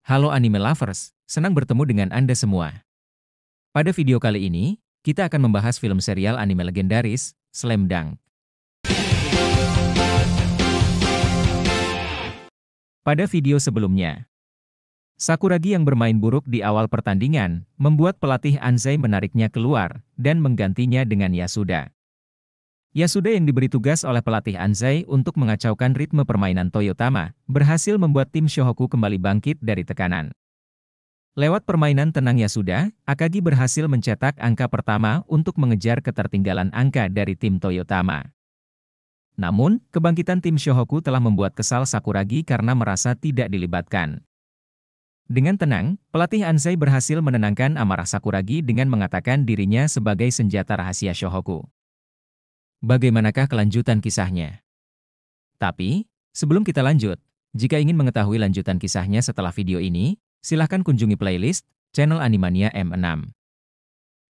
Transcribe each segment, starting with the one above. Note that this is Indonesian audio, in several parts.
Halo anime lovers, senang bertemu dengan Anda semua. Pada video kali ini, kita akan membahas film serial anime legendaris, Slam Dunk. Pada video sebelumnya, Sakuragi yang bermain buruk di awal pertandingan, membuat pelatih Anzai menariknya keluar, dan menggantinya dengan Yasuda. Yasuda yang diberi tugas oleh pelatih Anzai untuk mengacaukan ritme permainan Toyotama, berhasil membuat tim Shohoku kembali bangkit dari tekanan. Lewat permainan tenang Yasuda, Akagi berhasil mencetak angka pertama untuk mengejar ketertinggalan angka dari tim Toyotama. Namun, kebangkitan tim Shohoku telah membuat kesal Sakuragi karena merasa tidak dilibatkan. Dengan tenang, pelatih Anzai berhasil menenangkan amarah Sakuragi dengan mengatakan dirinya sebagai senjata rahasia Shohoku. Bagaimanakah kelanjutan kisahnya? Tapi, sebelum kita lanjut, jika ingin mengetahui lanjutan kisahnya setelah video ini, silahkan kunjungi playlist channel Animania M6.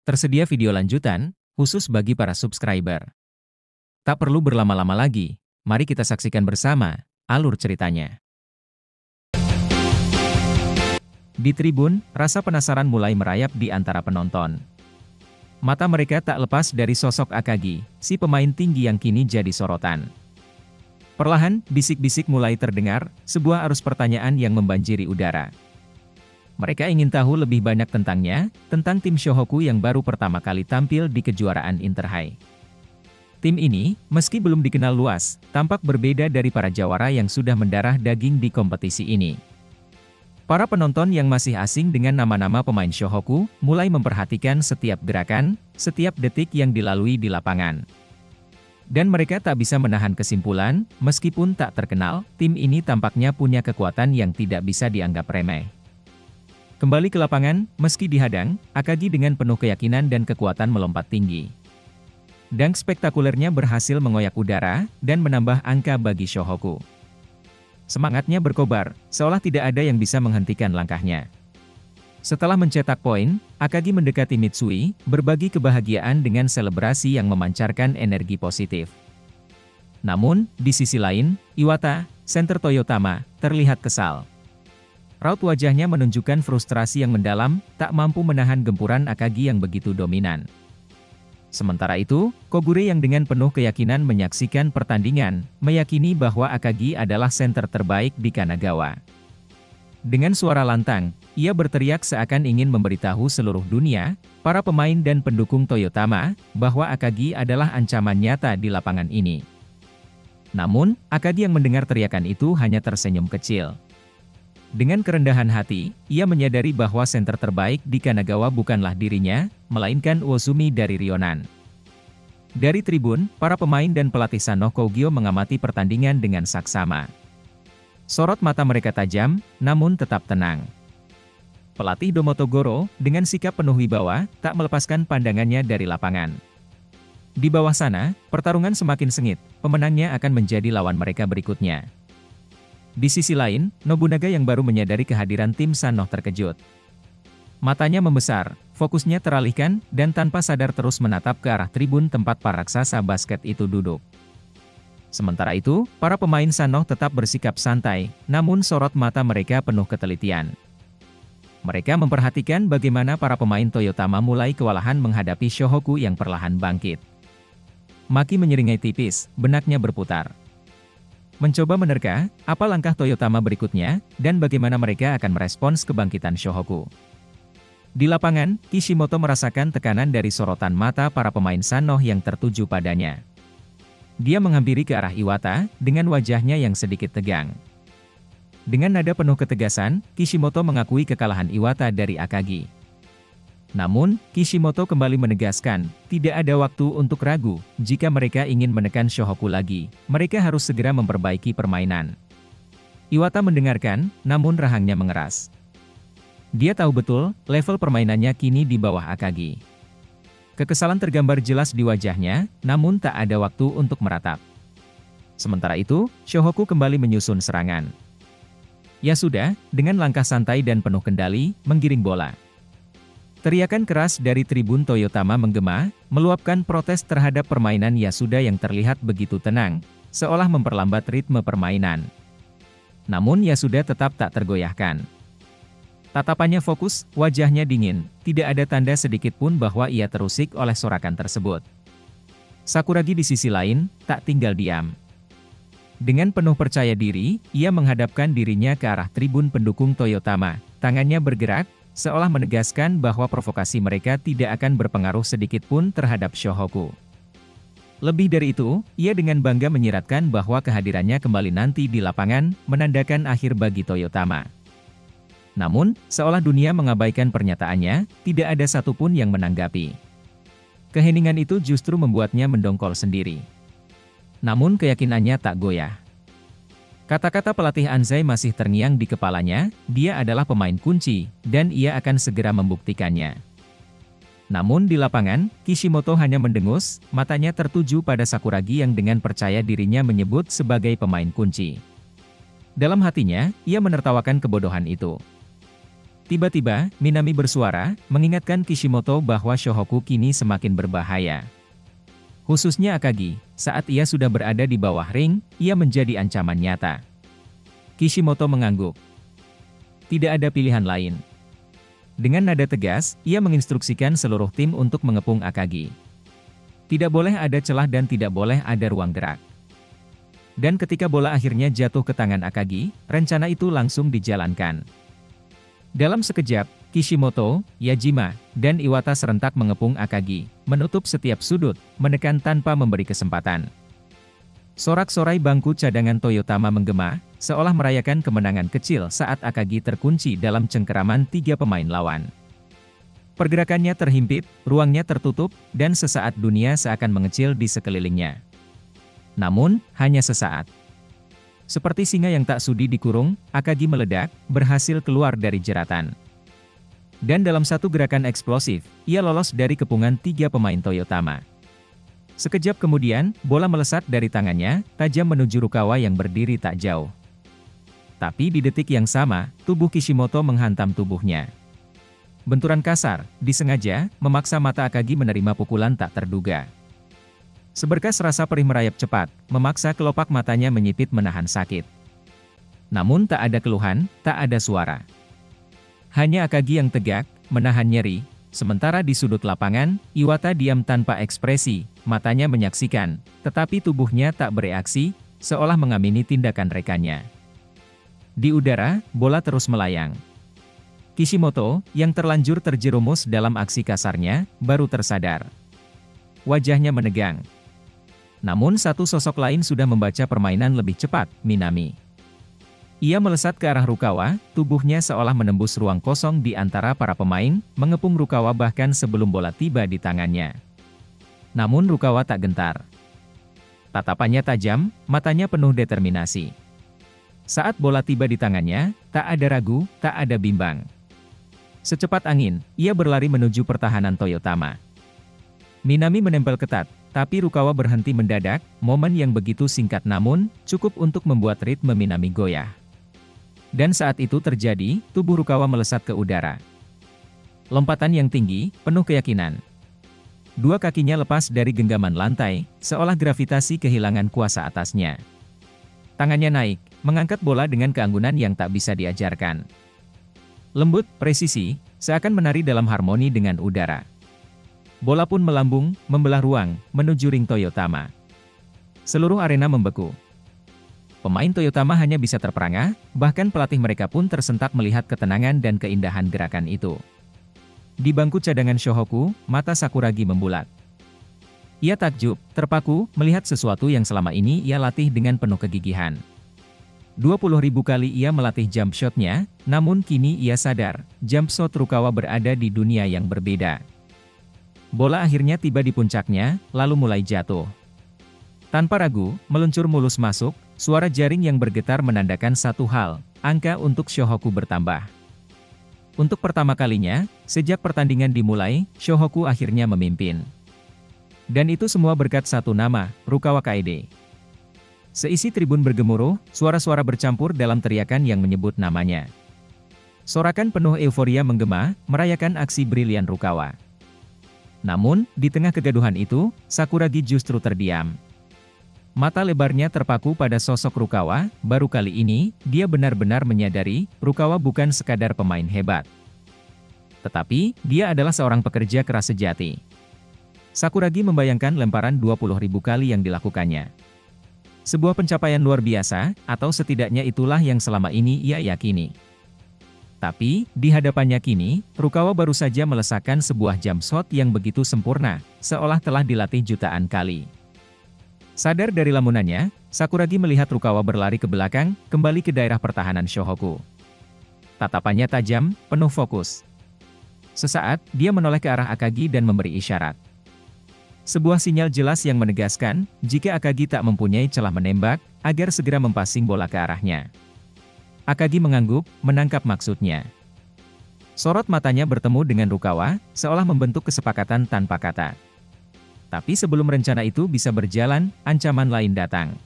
Tersedia video lanjutan, khusus bagi para subscriber. Tak perlu berlama-lama lagi, mari kita saksikan bersama alur ceritanya. Di tribun, rasa penasaran mulai merayap di antara penonton. Mata mereka tak lepas dari sosok Akagi, si pemain tinggi yang kini jadi sorotan. Perlahan, bisik-bisik mulai terdengar, sebuah arus pertanyaan yang membanjiri udara. Mereka ingin tahu lebih banyak tentangnya, tentang tim Shohoku yang baru pertama kali tampil di kejuaraan Interhigh. Tim ini, meski belum dikenal luas, tampak berbeda dari para jawara yang sudah mendarah daging di kompetisi ini. Para penonton yang masih asing dengan nama-nama pemain Shohoku, mulai memperhatikan setiap gerakan, setiap detik yang dilalui di lapangan. Dan mereka tak bisa menahan kesimpulan, meskipun tak terkenal, tim ini tampaknya punya kekuatan yang tidak bisa dianggap remeh. Kembali ke lapangan, meski dihadang, Akagi dengan penuh keyakinan dan kekuatan melompat tinggi. Dunk spektakulernya berhasil mengoyak udara, dan menambah angka bagi Shohoku. Semangatnya berkobar, seolah tidak ada yang bisa menghentikan langkahnya. Setelah mencetak poin, Akagi mendekati Mitsui, berbagi kebahagiaan dengan selebrasi yang memancarkan energi positif. Namun, di sisi lain, Iwata, senter Toyotama, terlihat kesal. Raut wajahnya menunjukkan frustrasi yang mendalam, tak mampu menahan gempuran Akagi yang begitu dominan. Sementara itu, Kogure yang dengan penuh keyakinan menyaksikan pertandingan, meyakini bahwa Akagi adalah senter terbaik di Kanagawa. Dengan suara lantang, ia berteriak seakan ingin memberitahu seluruh dunia, para pemain dan pendukung Toyotama, bahwa Akagi adalah ancaman nyata di lapangan ini. Namun, Akagi yang mendengar teriakan itu hanya tersenyum kecil. Dengan kerendahan hati, ia menyadari bahwa senter terbaik di Kanagawa bukanlah dirinya, melainkan Uozumi dari Rionan. Dari tribun, para pemain dan pelatih Sanoh Kogyo mengamati pertandingan dengan saksama. Sorot mata mereka tajam, namun tetap tenang. Pelatih Domotogoro, dengan sikap penuh wibawa, tak melepaskan pandangannya dari lapangan. Di bawah sana, pertarungan semakin sengit, pemenangnya akan menjadi lawan mereka berikutnya. Di sisi lain, Nobunaga yang baru menyadari kehadiran tim Sanoh terkejut. Matanya membesar, fokusnya teralihkan, dan tanpa sadar terus menatap ke arah tribun tempat para raksasa basket itu duduk. Sementara itu, para pemain Sanoh tetap bersikap santai, namun sorot mata mereka penuh ketelitian. Mereka memperhatikan bagaimana para pemain Toyotama mulai kewalahan menghadapi Shohoku yang perlahan bangkit. Maki menyeringai tipis, benaknya berputar. Mencoba menerka, apa langkah Toyotama berikutnya, dan bagaimana mereka akan merespons kebangkitan Shohoku. Di lapangan, Kishimoto merasakan tekanan dari sorotan mata para pemain Sanoh yang tertuju padanya. Dia menghampiri ke arah Iwata, dengan wajahnya yang sedikit tegang. Dengan nada penuh ketegasan, Kishimoto mengakui kekalahan Iwata dari Akagi. Namun, Kishimoto kembali menegaskan, tidak ada waktu untuk ragu, jika mereka ingin menekan Shohoku lagi, mereka harus segera memperbaiki permainan. Iwata mendengarkan, namun rahangnya mengeras. Dia tahu betul, level permainannya kini di bawah Akagi. Kekesalan tergambar jelas di wajahnya, namun tak ada waktu untuk meratap. Sementara itu, Shohoku kembali menyusun serangan. Yasuda, dengan langkah santai dan penuh kendali, menggiring bola. Teriakan keras dari tribun Toyotama menggema, meluapkan protes terhadap permainan Yasuda yang terlihat begitu tenang, seolah memperlambat ritme permainan. Namun Yasuda tetap tak tergoyahkan. Tatapannya fokus, wajahnya dingin, tidak ada tanda sedikit pun bahwa ia terusik oleh sorakan tersebut. Sakuragi di sisi lain, tak tinggal diam. Dengan penuh percaya diri, ia menghadapkan dirinya ke arah tribun pendukung Toyotama. Tangannya bergerak, seolah menegaskan bahwa provokasi mereka tidak akan berpengaruh sedikit pun terhadap Shohoku. Lebih dari itu, ia dengan bangga menyiratkan bahwa kehadirannya kembali nanti di lapangan, menandakan akhir bagi Toyotama. Namun, seolah dunia mengabaikan pernyataannya, tidak ada satupun yang menanggapi. Keheningan itu justru membuatnya mendongkol sendiri. Namun keyakinannya tak goyah. Kata-kata pelatih Anzai masih terngiang di kepalanya, dia adalah pemain kunci, dan ia akan segera membuktikannya. Namun di lapangan, Kishimoto hanya mendengus, matanya tertuju pada Sakuragi yang dengan percaya dirinya menyebut sebagai pemain kunci. Dalam hatinya, ia menertawakan kebodohan itu. Tiba-tiba, Minami bersuara, mengingatkan Kishimoto bahwa Shohoku kini semakin berbahaya. Khususnya Akagi, saat ia sudah berada di bawah ring, ia menjadi ancaman nyata. Kishimoto mengangguk. Tidak ada pilihan lain. Dengan nada tegas, ia menginstruksikan seluruh tim untuk mengepung Akagi. Tidak boleh ada celah dan tidak boleh ada ruang gerak. Dan ketika bola akhirnya jatuh ke tangan Akagi, rencana itu langsung dijalankan. Dalam sekejap, Kishimoto, Yajima, dan Iwata serentak mengepung Akagi, menutup setiap sudut, menekan tanpa memberi kesempatan. Sorak-sorai bangku cadangan Toyotama menggema, seolah merayakan kemenangan kecil saat Akagi terkunci dalam cengkeraman 3 pemain lawan. Pergerakannya terhimpit, ruangnya tertutup, dan sesaat dunia seakan mengecil di sekelilingnya. Namun, hanya sesaat. Seperti singa yang tak sudi dikurung, Akagi meledak, berhasil keluar dari jeratan. Dan dalam satu gerakan eksplosif, ia lolos dari kepungan 3 pemain Toyotama. Sekejap kemudian, bola melesat dari tangannya, tajam menuju Rukawa yang berdiri tak jauh. Tapi di detik yang sama, tubuh Kishimoto menghantam tubuhnya. Benturan kasar, disengaja, memaksa mata Akagi menerima pukulan tak terduga. Seberkas rasa perih merayap cepat, memaksa kelopak matanya menyipit menahan sakit. Namun tak ada keluhan, tak ada suara. Hanya Akagi yang tegak, menahan nyeri, sementara di sudut lapangan, Iwata diam tanpa ekspresi, matanya menyaksikan, tetapi tubuhnya tak bereaksi, seolah mengamini tindakan rekannya. Di udara, bola terus melayang. Kishimoto, yang terlanjur terjerumus dalam aksi kasarnya, baru tersadar. Wajahnya menegang. Namun satu sosok lain sudah membaca permainan lebih cepat, Minami. Ia melesat ke arah Rukawa, tubuhnya seolah menembus ruang kosong di antara para pemain, mengepung Rukawa bahkan sebelum bola tiba di tangannya. Namun Rukawa tak gentar. Tatapannya tajam, matanya penuh determinasi. Saat bola tiba di tangannya, tak ada ragu, tak ada bimbang. Secepat angin, ia berlari menuju pertahanan Toyotama. Minami menempel ketat, tapi Rukawa berhenti mendadak, momen yang begitu singkat namun, cukup untuk membuat ritme Minami goyah. Dan saat itu terjadi, tubuh Rukawa melesat ke udara. Lompatan yang tinggi, penuh keyakinan. 2 kakinya lepas dari genggaman lantai, seolah gravitasi kehilangan kuasa atasnya. Tangannya naik, mengangkat bola dengan keanggunan yang tak bisa diajarkan. Lembut, presisi, seakan menari dalam harmoni dengan udara. Bola pun melambung, membelah ruang, menuju ring Toyotama. Seluruh arena membeku. Pemain Toyotama hanya bisa terperangah, bahkan pelatih mereka pun tersentak melihat ketenangan dan keindahan gerakan itu. Di bangku cadangan Shohoku, mata Sakuragi membulat. Ia takjub, terpaku, melihat sesuatu yang selama ini ia latih dengan penuh kegigihan. 20.000 kali ia melatih jump shot-nya, namun kini ia sadar, jump shot Rukawa berada di dunia yang berbeda. Bola akhirnya tiba di puncaknya, lalu mulai jatuh. Tanpa ragu, meluncur mulus masuk, suara jaring yang bergetar menandakan satu hal, angka untuk Shohoku bertambah. Untuk pertama kalinya, sejak pertandingan dimulai, Shohoku akhirnya memimpin. Dan itu semua berkat satu nama, Rukawa Kaede. Seisi tribun bergemuruh, suara-suara bercampur dalam teriakan yang menyebut namanya. Sorakan penuh euforia menggema, merayakan aksi brilian Rukawa. Namun, di tengah kegaduhan itu, Sakuragi justru terdiam. Mata lebarnya terpaku pada sosok Rukawa, baru kali ini, dia benar-benar menyadari, Rukawa bukan sekadar pemain hebat. Tetapi, dia adalah seorang pekerja keras sejati. Sakuragi membayangkan lemparan 20.000 kali yang dilakukannya. Sebuah pencapaian luar biasa, atau setidaknya itulah yang selama ini ia yakini. Tapi, di hadapannya kini, Rukawa baru saja melesakkan sebuah jump shot yang begitu sempurna, seolah telah dilatih jutaan kali. Sadar dari lamunannya, Sakuragi melihat Rukawa berlari ke belakang, kembali ke daerah pertahanan Shohoku. Tatapannya tajam, penuh fokus. Sesaat, dia menoleh ke arah Akagi dan memberi isyarat. Sebuah sinyal jelas yang menegaskan, jika Akagi tak mempunyai celah menembak, agar segera mempassing bola ke arahnya. Akagi mengangguk, menangkap maksudnya. Sorot matanya bertemu dengan Rukawa, seolah membentuk kesepakatan tanpa kata. Tapi sebelum rencana itu bisa berjalan, ancaman lain datang.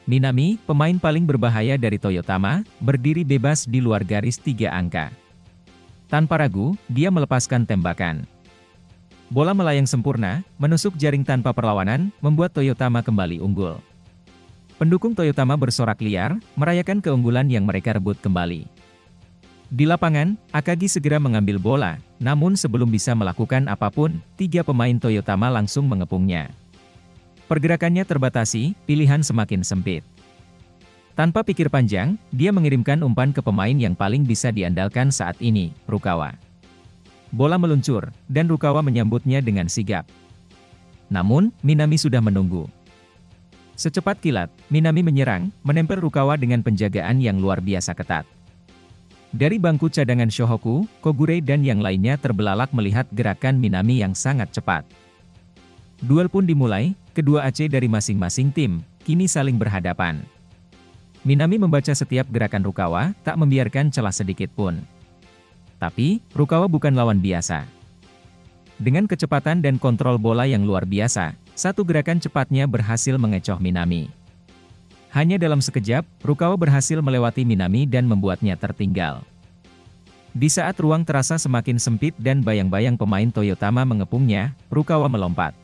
Minami, pemain paling berbahaya dari Toyotama, berdiri bebas di luar garis 3 angka. Tanpa ragu, dia melepaskan tembakan. Bola melayang sempurna, menusuk jaring tanpa perlawanan, membuat Toyotama kembali unggul. Pendukung Toyotama bersorak liar, merayakan keunggulan yang mereka rebut kembali. Di lapangan, Akagi segera mengambil bola, namun sebelum bisa melakukan apapun, 3 pemain Toyotama langsung mengepungnya. Pergerakannya terbatasi, pilihan semakin sempit. Tanpa pikir panjang, dia mengirimkan umpan ke pemain yang paling bisa diandalkan saat ini, Rukawa. Bola meluncur, dan Rukawa menyambutnya dengan sigap. Namun, Minami sudah menunggu. Secepat kilat, Minami menyerang, menempel Rukawa dengan penjagaan yang luar biasa ketat. Dari bangku cadangan Shohoku, Kogure dan yang lainnya terbelalak melihat gerakan Minami yang sangat cepat. Duel pun dimulai, kedua AC dari masing-masing tim, kini saling berhadapan. Minami membaca setiap gerakan Rukawa, tak membiarkan celah sedikit pun. Tapi, Rukawa bukan lawan biasa. Dengan kecepatan dan kontrol bola yang luar biasa, satu gerakan cepatnya berhasil mengecoh Minami. Hanya dalam sekejap, Rukawa berhasil melewati Minami dan membuatnya tertinggal. Di saat ruang terasa semakin sempit dan bayang-bayang pemain Toyotama mengepungnya, Rukawa melompat.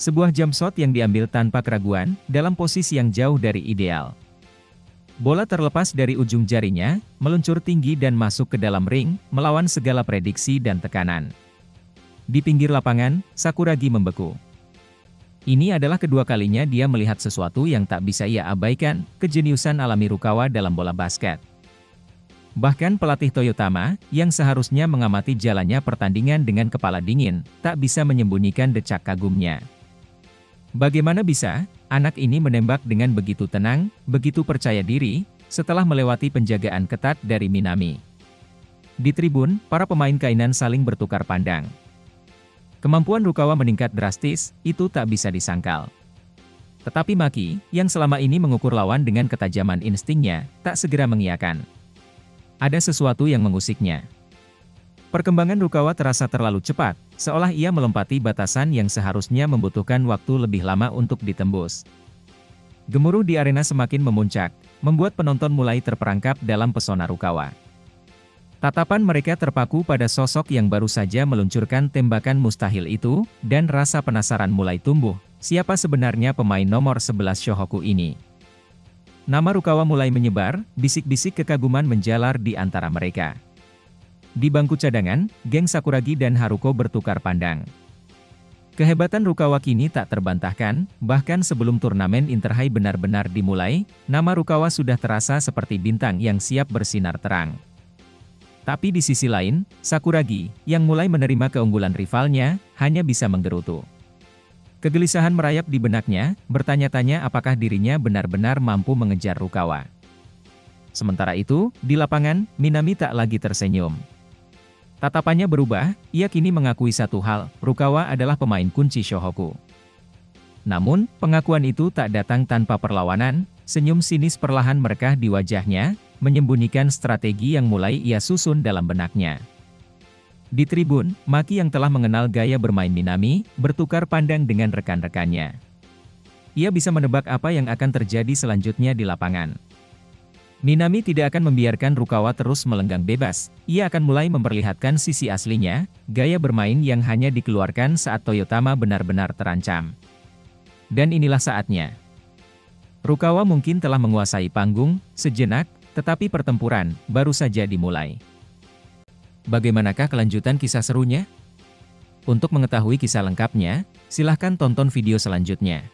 Sebuah jump shot yang diambil tanpa keraguan, dalam posisi yang jauh dari ideal. Bola terlepas dari ujung jarinya, meluncur tinggi dan masuk ke dalam ring, melawan segala prediksi dan tekanan. Di pinggir lapangan, Sakuragi membeku. Ini adalah kedua kalinya dia melihat sesuatu yang tak bisa ia abaikan, kejeniusan alami Rukawa dalam bola basket. Bahkan pelatih Toyotama, yang seharusnya mengamati jalannya pertandingan dengan kepala dingin, tak bisa menyembunyikan decak kagumnya. Bagaimana bisa, anak ini menembak dengan begitu tenang, begitu percaya diri, setelah melewati penjagaan ketat dari Minami. Di tribun, para pemain kainan saling bertukar pandang. Kemampuan Rukawa meningkat drastis, itu tak bisa disangkal. Tetapi Maki, yang selama ini mengukur lawan dengan ketajaman instingnya, tak segera mengiyakan. Ada sesuatu yang mengusiknya. Perkembangan Rukawa terasa terlalu cepat, seolah ia melompati batasan yang seharusnya membutuhkan waktu lebih lama untuk ditembus. Gemuruh di arena semakin memuncak, membuat penonton mulai terperangkap dalam pesona Rukawa. Tatapan mereka terpaku pada sosok yang baru saja meluncurkan tembakan mustahil itu, dan rasa penasaran mulai tumbuh, siapa sebenarnya pemain nomor 11 Shohoku ini. Nama Rukawa mulai menyebar, bisik-bisik kekaguman menjalar di antara mereka. Di bangku cadangan, geng Sakuragi dan Haruko bertukar pandang. Kehebatan Rukawa kini tak terbantahkan, bahkan sebelum turnamen Interhigh benar-benar dimulai, nama Rukawa sudah terasa seperti bintang yang siap bersinar terang. Tapi di sisi lain, Sakuragi, yang mulai menerima keunggulan rivalnya, hanya bisa menggerutu. Kegelisahan merayap di benaknya, bertanya-tanya apakah dirinya benar-benar mampu mengejar Rukawa. Sementara itu, di lapangan, Minami tak lagi tersenyum. Tatapannya berubah, ia kini mengakui satu hal, Rukawa adalah pemain kunci Shohoku. Namun, pengakuan itu tak datang tanpa perlawanan, senyum sinis perlahan merekah di wajahnya, menyembunyikan strategi yang mulai ia susun dalam benaknya. Di tribun, Maki yang telah mengenal gaya bermain Minami, bertukar pandang dengan rekan-rekannya. Ia bisa menebak apa yang akan terjadi selanjutnya di lapangan. Minami tidak akan membiarkan Rukawa terus melenggang bebas, ia akan mulai memperlihatkan sisi aslinya, gaya bermain yang hanya dikeluarkan saat Toyotama benar-benar terancam. Dan inilah saatnya. Rukawa mungkin telah menguasai panggung, sejenak, tetapi pertempuran baru saja dimulai. Bagaimanakah kelanjutan kisah serunya? Untuk mengetahui kisah lengkapnya, silahkan tonton video selanjutnya.